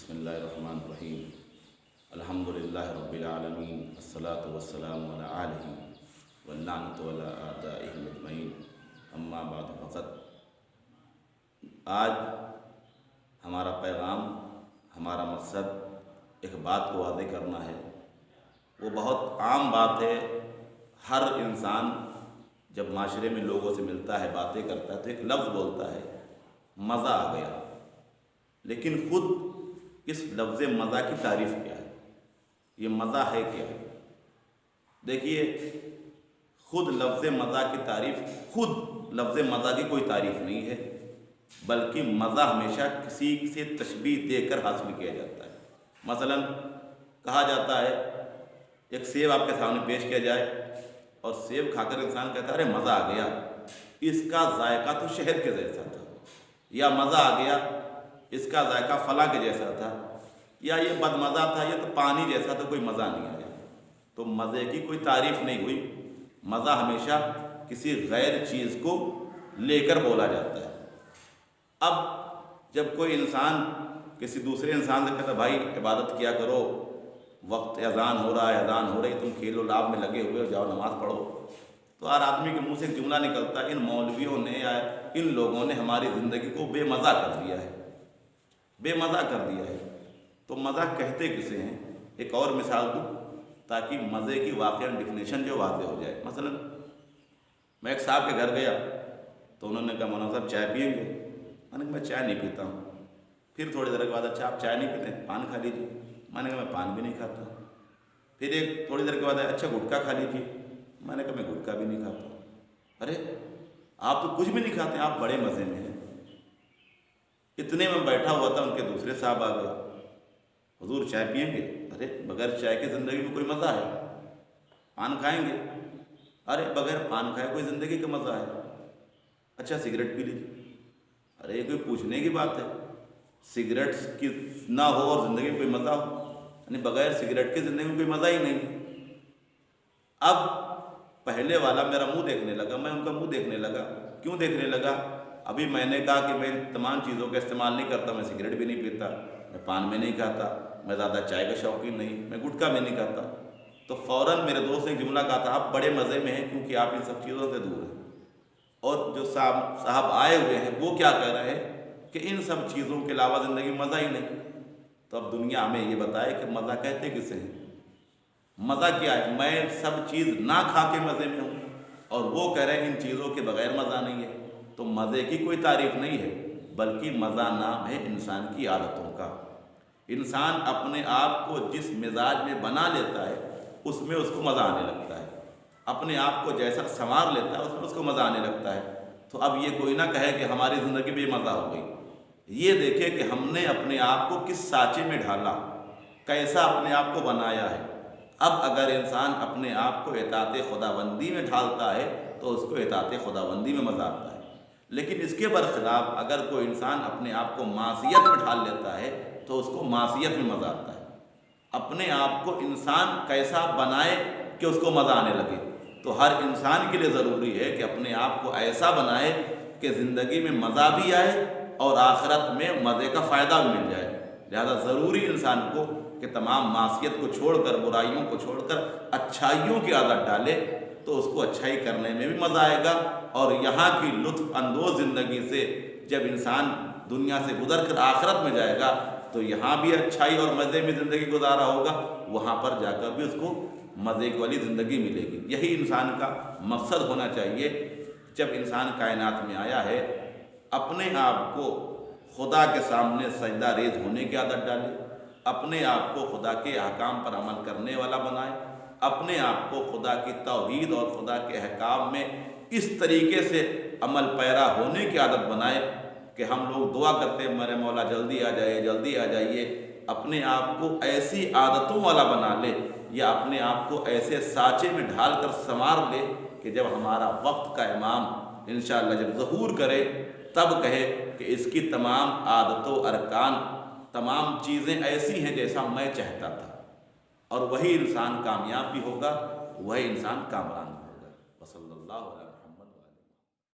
بسم اللہ الرحمن الرحیم الحمدللہ رب العالمین الصلاۃ والسلام علی آلہ واللعنۃ علی اعدائہ اجمعین اما بعد فقط آج ہمارا پیغام ہمارا مقصد ایک بات کو واضح کرنا ہے۔ وہ بہت عام بات ہے، ہر انسان جب معاشرے میں لوگوں سے ملتا ہے، باتیں کرتا ہے تو ایک لفظ بولتا ہے مزہ آ گیا، لیکن خود اس لفظ مزہ کی تعریف کیا ہے؟ یہ مزہ ہے کیا؟ دیکھیے، خود لفظ مزہ کی تعریف، خود لفظ مزہ کی کوئی تعریف نہیں ہے، بلکہ مزہ ہمیشہ کسی سے تشبیہ دے کر حاصل کیا جاتا ہے۔ مثلا کہا جاتا ہے، ایک سیب آپ کے سامنے پیش کیا جائے اور سیب کھا کر انسان کہتا ہے ارے مزہ آ گیا، اس کا ذائقہ تو شہد کے جیسا تھا، یا مزہ آ گیا اس کا ذائقہ فلاں کے جیسا تھا، یا یہ بد مزہ تھا، یہ تو پانی جیسا تھا، کوئی مزہ نہیں آیا۔ تو مزے کی کوئی تعریف نہیں ہوئی۔ مزہ ہمیشہ کسی غیر چیز کو لے کر بولا جاتا ہے۔ اب جب کوئی انسان کسی دوسرے انسان سے کہتا بھائی عبادت کیا کرو، وقت اذان ہو رہا ہے، اذان ہو رہی، تم کھیل و لعب میں لگے ہوئے ہو، جاؤ نماز پڑھو، تو ہر آدمی کے منہ سے ایک جملہ نکلتا ہے ان مولویوں نے یا ان لوگوں نے ہماری زندگی کو بے مزہ کر دیا ہے، بے مزہ کر دیا ہے۔ تو مزہ کہتے کسے ہیں؟ ایک اور مثال دوں تاکہ مزے کی واقعہ ڈیفینیشن جو واضح ہو جائے۔ مثلا میں ایک صاحب کے گھر گیا تو انہوں نے کہا مولانا صاحب چائے پئیں گے؟ میں نے کہا میں چائے نہیں پیتا ہوں۔ پھر تھوڑی دیر کے بعد اچھا آپ چائے نہیں پیتے، پان کھا لیجیے۔ میں نے کہا میں پان بھی نہیں کھاتا۔ پھر ایک تھوڑی دیر کے بعد اچھا گٹکا کھا لیجیے۔ میں نے کہا میں گٹکا بھی نہیں کھاتا۔ ارے آپ تو کچھ بھی نہیں کھاتے، آپ بڑے مزے میں ہیں۔ اتنے میں بیٹھا ہوا تھا، ان کے دوسرے صاحب آ گئے، حضور چائے پئیں گے؟ ارے بغیر چائے کی زندگی میں کوئی مزہ ہے؟ پان کھائیں گے؟ ارے بغیر پان کھائے کوئی زندگی کا مزہ ہے؟ اچھا سگریٹ پی لیجیے۔ ارے یہ کوئی پوچھنے کی بات ہے؟ سگریٹ کی نہ ہو اور زندگی میں کوئی مزہ ہو؟ یعنی بغیر سگریٹ کی زندگی میں کوئی مزہ ہی نہیں۔ اب پہلے والا میرا منہ دیکھنے لگا، میں ان کا منہ دیکھنے لگا۔ کیوں دیکھنے لگا؟ ابھی میں نے کہا کہ میں تمام چیزوں کا استعمال نہیں کرتا، میں سگریٹ بھی نہیں پیتا، میں پان میں نہیں کھاتا، میں زیادہ چائے کا شوقین نہیں، میں گٹکا بھی نہیں کھاتا۔ تو فوراً میرے دوست نے ایک جملہ کہا تھا آپ بڑے مزے میں ہیں کیونکہ آپ ان سب چیزوں سے دور ہیں۔ اور جو صاحب آئے ہوئے ہیں وہ کیا کہہ رہے ہیں کہ ان سب چیزوں کے علاوہ زندگی میں مزہ ہی نہیں۔ تو اب دنیا ہمیں یہ بتائے کہ مزہ کہتے کسے ہیں؟ مزہ کیا ہے؟ میں سب چیز نہ کھا کے مزے میں ہوں اور وہ کہہ رہے ہیں ان چیزوں کے بغیر مزہ نہیں ہے۔ تو مزے کی کوئی تعریف نہیں ہے، بلکہ مزہ نام ہے انسان کی عادتوں کا۔ انسان اپنے آپ کو جس مزاج میں بنا لیتا ہے اس میں اس کو مزہ آنے لگتا ہے، اپنے آپ کو جیسا سنوار لیتا ہے اس میں اس کو مزہ آنے لگتا ہے۔ تو اب یہ کوئی نہ کہے کہ ہماری زندگی بے مزہ ہو گئی، یہ دیکھے کہ ہم نے اپنے آپ کو کس سانچے میں ڈھالا، کیسا اپنے آپ کو بنایا ہے۔ اب اگر انسان اپنے آپ کو اطاعت خداوندی میں ڈھالتا ہے تو اس کو اطاعت خداوندی میں مزہ آتا ہے، لیکن اس کے برخلاف اگر کوئی انسان اپنے آپ کو معصیت میں ڈھال لیتا ہے تو اس کو معصیت میں مزہ آتا ہے۔ اپنے آپ کو انسان کیسا بنائے کہ اس کو مزہ آنے لگے؟ تو ہر انسان کے لیے ضروری ہے کہ اپنے آپ کو ایسا بنائے کہ زندگی میں مزہ بھی آئے اور آخرت میں مزے کا فائدہ بھی مل جائے۔ لہذا ضروری انسان کو کہ تمام معصیت کو چھوڑ کر، برائیوں کو چھوڑ کر اچھائیوں کی عادت ڈالے، تو اس کو اچھائی کرنے میں بھی مزہ آئے گا، اور یہاں کی لطف اندوز زندگی سے جب انسان دنیا سے گزر کر آخرت میں جائے گا تو یہاں بھی اچھائی اور مزے میں زندگی گزارا ہوگا، وہاں پر جا کر بھی اس کو مزے والی زندگی ملے گی۔ یہی انسان کا مقصد ہونا چاہیے۔ جب انسان کائنات میں آیا ہے اپنے آپ کو خدا کے سامنے سجدہ ریز ہونے کی عادت ڈالے، اپنے آپ کو خدا کے احکام پر عمل کرنے والا بنائے، اپنے آپ کو خدا کی توحید اور خدا کے احکام میں اس طریقے سے عمل پیرا ہونے کی عادت بنائے کہ ہم لوگ دعا کرتے ہیں میرے مولا جلدی آ جائیے، جلدی آ جائیے۔ اپنے آپ کو ایسی عادتوں والا بنا لے یا اپنے آپ کو ایسے سانچے میں ڈھال کر سنوار لے کہ جب ہمارا وقت کا امام انشاءاللہ جب ظہور کرے تب کہے کہ اس کی تمام عادتوں ارکان، تمام چیزیں ایسی ہیں جیسا میں چاہتا تھا، اور وہی انسان کامیاب بھی ہوگا، وہی انسان کامران بھی ہوگا۔ وصلی اللہ علیہ